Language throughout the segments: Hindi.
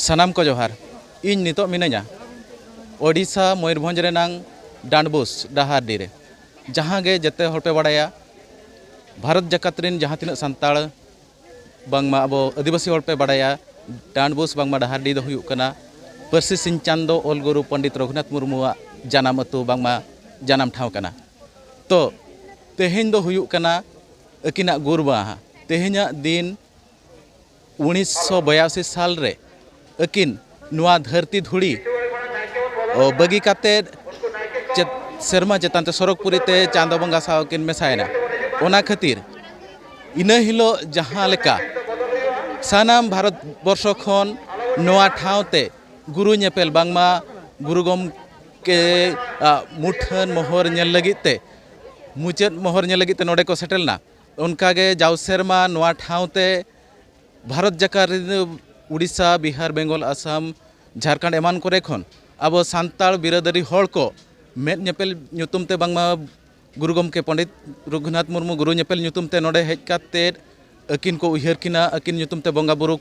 सानाम को जोहार इन नितो मिनाया ओडिशा मयूरभंज रेनांग डांडबुस डाहारडी रे जहाँ गे जते हड़पे बड़ाया भारत जाकत रिन जहाँ तिना सान्ताड़ बांगमा अब आदिवासी हड़पे बड़ाया डांडबुस बांगमा डाहारडी दो हुयुग कना परसी सिंह चांदो ओल गुरु पंडित रघुनाथ मुर्मुआ जानाम अतु बांगमा जानाम ठाव कना तो तेहेñ दो हुयुग कना अकिना गुरबा तेहेñा दिन 1982 साल रे अकिन नुआ धरती धुड़ी बगी काते सेरमा चेतान ते सरकपुरी ते चांदो बंगा साव किन मेसायना ओना खातिर इना हिलो जहाँ लेका सानाम भारत वर्ष खन नोआ ठावते गुरु नेपेल बांगमा गुरु गमके मुठन मोहर नेल लगिते मुचाद मोहर नेल लगिते नोडे को सेटलना उनकागे जाव सेरमा नोआ ठावते भारत जाकार उड़ीसा बिहार बेंगल आसाम झारखंड एमान करे खन अब सान्ताड़ बिरादरी हड़ को मेद नेपेल ᱧᱩᱛᱩᱢ ते बांगमा गुरु गमके पंडित रघुनाथ मुर्मू गुरु नेपेल ᱧᱩᱛᱩᱢ ते नोडे हेज काते अकिन को उयहर किना अकिन ᱧᱩᱛᱩᱢ ते बंगा बुरु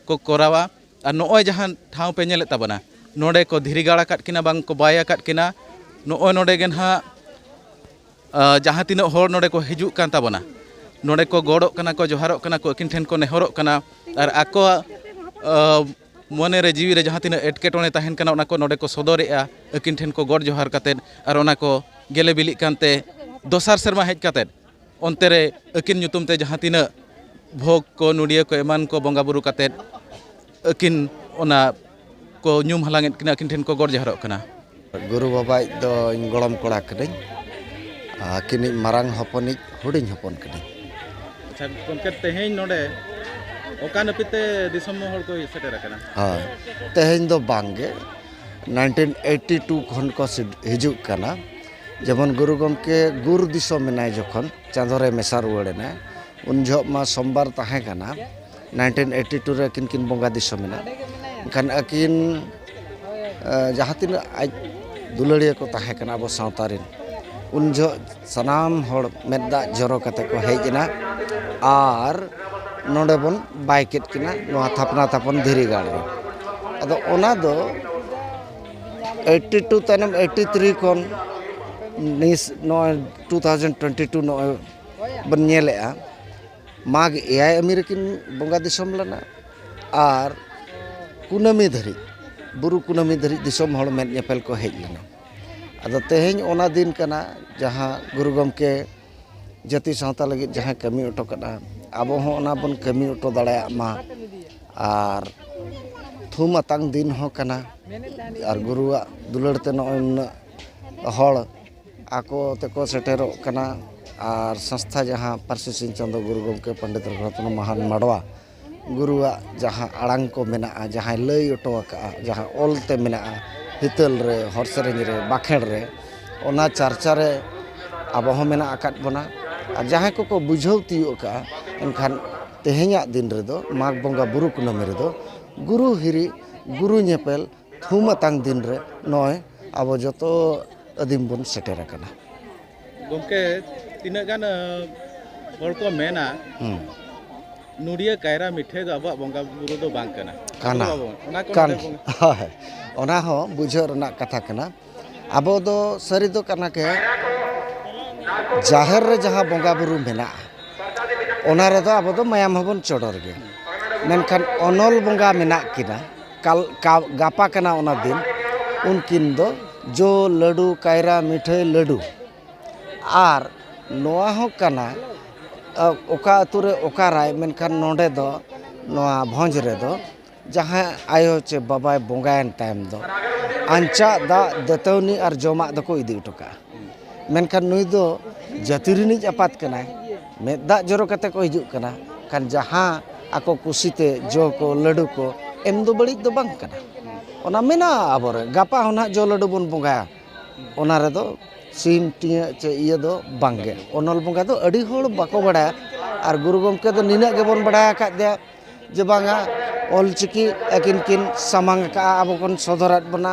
को कोरावा और नोय जहाँ ठाव पे नेले ताबना नोडे को धीरी गाड़ा काट किना बांग को बाया काट किना नोय नोडे गेन हा जहाँ तीन हड़ नोडे को हिजुग कान ताबना नोडे को गड़ोग कना को जोहारोग कना को अकिन ठेन को नेहरोग कना और आको मने रे जीवी रे जहाँ तीन एटकेटोने तहन कना ओना को नोडे को सदरेआ अकिन ठेन को गड़ जोहार काते और ओना को गेले बिलिग कानते दोसार सेरमा हेज काते ओनते रे अकिन ᱧᱩᱛᱩᱢ ते जहाँ तीन भोग को नुडिया को एमान को बंगा बुरु काते अकिन ओना को ᱧᱩᱢ हालांगेद किना अकिन ठेन को गड़ जोहारोग कना गुरु बाबा दो गड़म कोड़ा कदिन अकिन मारांग हपनिज हुडिñ हपन कदिन अच्छा कोनके तेहेñ नोडे ओका नपिते दिसम हड़ को सेटेर कना हाँ तेहेñ दो बांगे 1982 खन को हिजुग कना जेमन गुरु गमके गुरु दिसम मेनाय जखन चांदोरे मेसा रुवाड़ेना उन जब मा सोमवार ताहे कना 1982 रे अकिन किन बंगा दिसम मेना खान अकिन जहाँ तीन आज दुलड़िया को ताहे कना अब सावतारिन उन जो सनाम हड़ मेदा जरो कते को हेजना और नोडे बन बाइकेट किना नोआ थापना थापन धीरी गाड़ी अदो ओना दो 82 तनम 83 कोन निस नो 2022 नो बन नेलेआ माग एआई अमेरिकन बंगा दिसम लना और कुनामी धरी बुरु कुनामी धरी दिसम हड़ मेद नेपेल को हेज लना अदो तेहेñ ओना दिन कना जहाँ गुरु गमके जाति सावता लगी जहाँ कमी उठो कना अब हो ओना बन कमी उठो दाड़ा मा और थुम अतांग दिन हो कना और गुरुआ दुलड़ते न हड़ आको तेको सेटेरो कना और संस्था जहाँ परसी सिंह चांदो गुरु गमके पंडित रघुनाथ महान माडवा गुरुआ जहाँ आड़ांग को मेना जहाँ लई उठो जहाँ ओलते मेना हितल रे हर सेरेñ रे बाखेड़ रे ओना चर्चा रे अब हो मेना आकाट बना और जहाँ को बुझाव तीयो का एनखान तेहेñा दिन रेदो माघ बंगा बुरु कुनामी रेदो गुरु हिरी गुरु नेपेल थुम अतांग दिन रे नय अब जतो अदिम बन सेटेर कना गमके तिना गान हड़ को मेना नुडिया कायरा मिठे दो अब बंगा बुरु दो बांग कना काना कान ओना हो बुझो रना कथा कना अब दो सरी दो कना के जाहिर रे जहाँ बंगा बुरु मेना ओना रे दो अब दो मायाम हबन चोडर गे मेनखान अनल बंगा मेना किना काल गापा कना ओना दिन उनकिन दो जो लड्डू कायरा मिठे लड्डू और नोआ हो कना ओका अतुरे ओका राय मेनखान नोडे दो नोआ भंज रे दो जहाँ आयो चे बाबाय बंगायन टाइम दो अंचा दा दतौनी और जमा दको इदी उठोका मेनखान नुई दो जातिरिनिज आपात कना में दाग जरो कते को हिजुग कना खान जहाँ आको कुसीते जो को लड्डू को एम दो बड़ी दो बांग कना ओना मेना आबोरे गापा होना जो लड्डू बन बंगाया ओना रे दो सीम टिया चे इया दो बांगे ओनल बंगा दो अड़ी होड़ बाको बड़ा और गुरु गमके दो निना के बन बड़ा का दे जे बांगा ऑल चिकी अकिन किन सामांग का अब कोन सदरात बना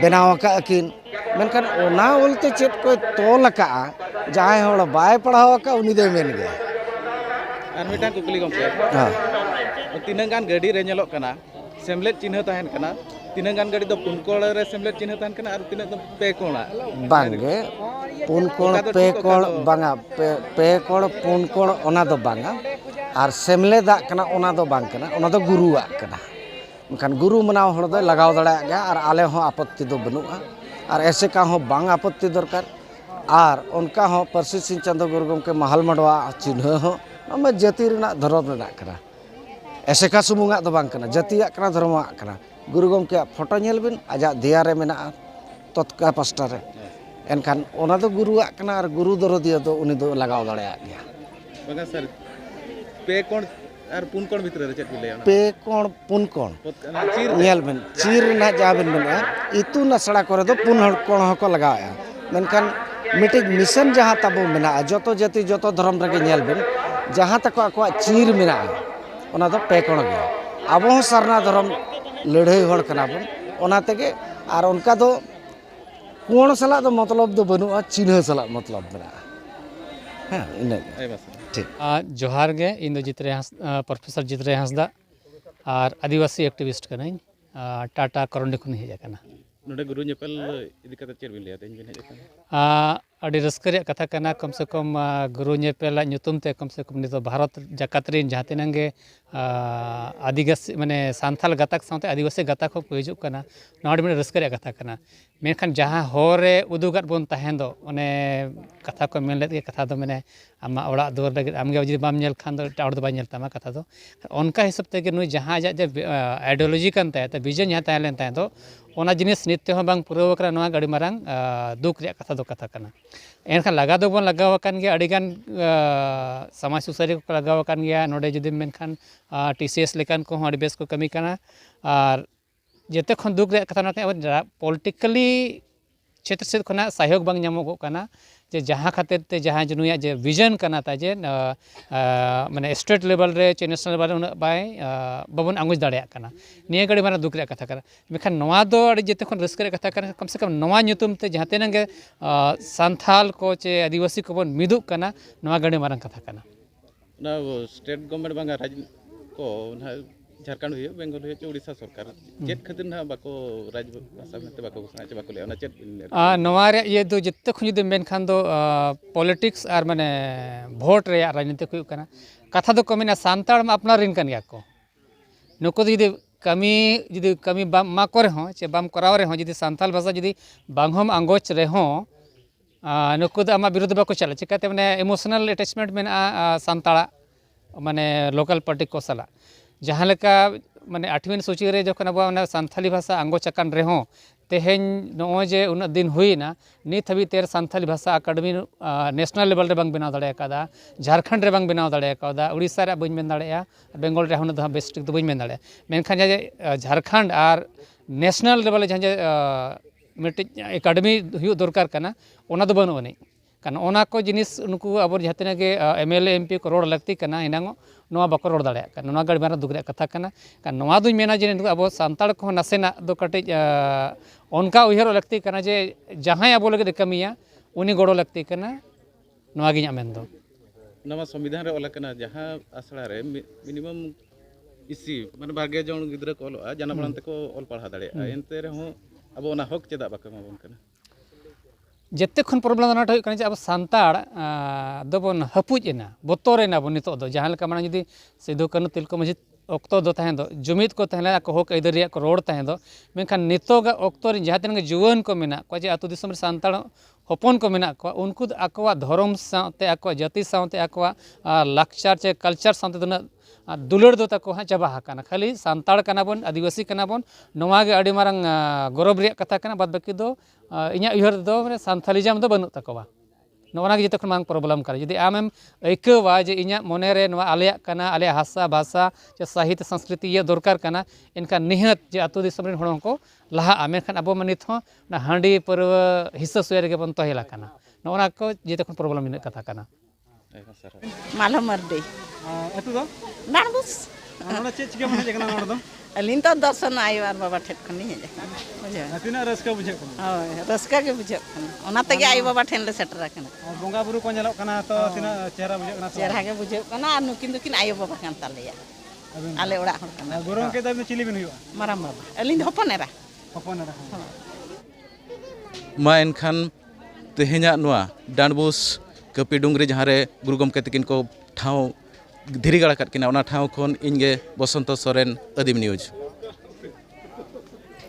बनाव का अकिन मेनखान ओना ओलते चेत को तोल का जहाँ होड़ बाय पढ़ाव का उनी दे मेन गे और मिटान कुकली गमके हां तीन गान गाड़ी रे नेलो कना सेमलेट चिन्ह तहन कना तीन गान गाड़ी दो पुनकोड़ रे सेमलेट चिन्ह तहन कना और तीन दो पे कोणा बांगे पुन कोण पे कोण बांगा पे कोण पुन कोण ओना दो बांगा और सेमलेदा कना ओना दो बांग कना ओना दो गुरुआ कना मखान गुरु मनाव हड़ दो लगाव दड़ा गया और आले हो आपत्ति दो बनुआ और ऐसे का हो बांग आपत्ति दरकार और उनका हो परसी सिंह चंद्र गुरु गमके महल मडवा चिन्ह हो नमे जाति रना धर्म रना कना ऐसे का सुमुंगा दो बांग कना जातिया कना धर्मवा कना गुरु गमके फोटो नेल बिन आजा दिया रे मेना तत्का पास्टा रे एनखान ओना दो गुरुआ कना और गुरु दरदिया दो उनी दो लगाव दड़ा गया बगा सर पे कोण और पुन कोण भीतर रे चेक बिले पे कोण पुन कोण नेल बिन चीर ना जाबिन मेना इतु नसड़ा करे दो पुन कोण हको लगाया मेनखान मिटे मिशन जहाँ तब मेना जो जाति जो धर्म रे नेल बिन जहाँ तक आको चीर मेना ओना दो पे कोण गया अब सरना धर्म लड़ाई हड़ कना बन ओना तेगे और उनका दो कोण सला दो मतलब दो बनुआ चिन्ह सला मतलब मेना हाँ इन्हें ठीक जोहार गे इन दो जितरे प्रोफेसर जितरे हंसदा और आदिवासी एक्टिविस्ट कनाई टाटा करंडी खन हेज कना नोडे गुरु नेपल इदी कते चेर बिन लिया तेन बिन हेज कना अड़ी रस्कर कथा कना कम से कम गुरु नेपेला ᱧᱩᱛᱩᱢ ते कम से कम नितो भारत जाकत रिन जहाँ तिनांग गे आदिवासी माने सांथाल गातक साथे आदिवासी गातक को हिजुग कना नोडे में रस्कर कथा कना मेनखान जहाँ होरे उदुगात बोन तहेन दो ओने कथा को मेन लेत कथा दो माने आमा ओड़ा दुआर लगे आमगे जदि बाम नेल खान दो टाउड दो बा नेल तमा कथा दो उनका हिसाब ते नुई जहाँ जे आइडियोलॉजी कन ताय ते विजन जहाँ ताय लेन ताय दो ओना जिनिस नित्य हो बांग पुरव करा नोआ गाड़ी मारांग दुख रे कथा दो कथा कना एनखान लगा दो बोन लगाव कान गे अडिगान समाज सुसारी को लगाव कान गया नोडे जुदी मेनखान टीसीएस लेकान को अडी बेस को कमी कना और जेते खन दुख रे कथा नाते पॉलिटिकली क्षेत्र से खना सहयोग बांग नामोगो कना जे जहाँ खातिर ते जहाँ जनुया जे विजन कना ता जे माने स्टेट लेवल रे चे नेशनल लेवल उन बाय बाबन आंगुज दाड़िया कना निया गड़ी मारा दुख रे कथा कना मेखान नवा दो अड़ी जेते खन रस्क रे कथा कना कम से कम नवा ᱧᱩᱛᱩᱢ ते जहाँ तेना गे सांथाल को चे आदिवासी को बन मिदुक कना नवा गड़ी मारा कथा कना ना स्टेट गवर्नमेंट बांगा राज को ना झारखंड हुई बेंगल हुई उड़ीसा सरकार चेत खातिर ना बाको राज भाषा में बाको घोषणा चे बाको ले ना चेत नवा रे ये दो जत्ते खुनि दे मेन खान दो पॉलिटिक्स और माने वोट रे राजनीति को कना कथा दो कमिना सांताड़ में अपना रिन कन गया को नुको जदि कमी बाम मा करे हो चे बाम कराव रे हो जदि सांताल भाषा जदि बांगहोम आंगोच रे हो नुको द आमा विरोध बाको चला चिकाते माने इमोशनल अटैचमेंट में सांताड़ा माने लोकल पार्टी को सला जहाँ लेका माने 8वीं सूची रे जखन अब सांथाली भाषा आंगो चकान रे हो तेहेन नो जे उन दिन हुईना नित हबी तेर सांथाली भाषा अकादमी नेशनल लेवल रे बांग बनाव दाड़े कादा झारखंड रे बांग बनाव दाड़े कादा उड़ीसा रे बइन मेन दाड़े बेंगल रे हुन द बेस्ट दो बइन मेन दाड़े मेनखान जे झारखंड और नेशनल लेवल जहाँ जे मिट्टी अकादमी हुई दरकार कना ओना दो बनु नहीं कारण ओना को जिनिस उनको अब जहाँ तक एमएलए एमपी को रोड लगती करना इनांगो नवा बाको रोड दाड़े नवा गाड़ी मारा दुख रे कथा करना कारण नवा दुई मेना जे अब सांताड़ को नासेना दो कटिज उनका उहर लगती करना जे जहाँ अब लगे कमिया उनी गड़ो लगती करना नवा गिया मेन दो नवा संविधान रे ओला कना जहाँ आसड़ा रे मिनिमम इसी माने भाग्य जौन गिद्रा को ओला जाना बड़ान तक ओल पढ़ा दाड़े एनते रे हो अब ओना हक चेदा बाको माबन कना जिते खन प्रॉब्लम नाट हो अब सांताड़ दोबन हपुजना बतरेना बन नित जहाँ लेका माना जुदी सिधु कानू तिलका मांझी ऑक्तो दो तहें दो जुमिद को तहेला को हक आइदार को रोड तहें दो मेनखान नितोगा ऑक्तो रे जहाँ तिनांगे जुआन को मेना को जे आतु दिसम रे सांताड़ हपन को मेना को उनको आकोवा धर्म साथे आकोवा जाति साथे आकोवा लाक्चर चे कल्चर साथे दुना दुलड़ दो तको हाँ चाबा हाकाना खाली सांताड़ कना बन आदिवासी कना बन नवा गे अड़ी मारंग गौरव रे कथा कना बाद बाकी दो इኛ उहर दो माने सांथालिजम दो बनु तकवा नोना गे जतखन मांग प्रॉब्लम कर जदि आमेम ऐकवा जे इኛ मने रे नवा आलेया कना आले हासा भाषा जे साहित्य संस्कृति ये दरकार कना इनका निहत जे आतु दिसम रेन हण को लहा आमेखान अब मानित हो ना हांडी पर हिस्सा सुयर गे बन तहेला कना नोना को जे तखन प्रॉब्लम इन कथा कना मालो मर्दे एतु दो नारबुस नोडा चे चिके मने जकना नोड दो अलिन तो दर्शन आइबार बाबा ठेट खनि हे बुझे तिना रस्का बुझे कना ओय रस्का के बुझे ओना तगे आई बाबा ठेन ले सेटर कना बोंगा बुरु को नेलो कना तो तिना चेहरा बुझे कना चेहरा के बुझे कना नुकिन दुकिन आयो बाबा कान तालिया ᱟᱞᱮ ᱚᱲᱟᱜ ᱦᱚᱲ ᱠᱟᱱᱟ ᱜᱩᱨᱩ ᱜᱚᱢᱠᱮ ᱫᱚ ᱪᱤᱞᱤ ᱵᱤᱱ ᱦᱩᱭᱩᱜᱼᱟ? ᱢᱟᱨᱟᱝ ᱵᱟᱵᱟ ᱟᱹᱞᱤᱧ ᱫᱚ ᱦᱚᱯᱚᱱ ᱮᱨᱟ ᱦᱚᱯᱚᱱ ᱮᱨᱟ ᱦᱚᱸ᱾ मा एनखान तेहेᱧᱟ ᱱᱚᱣᱟ डांडबोस कपी डुंगरी जहाँ रे गुरु गमके तकिन को ठाव धीरी गाड़ा कट किना ओना ठाव खन इनगे बसंत सोरेन आदिम न्यूज।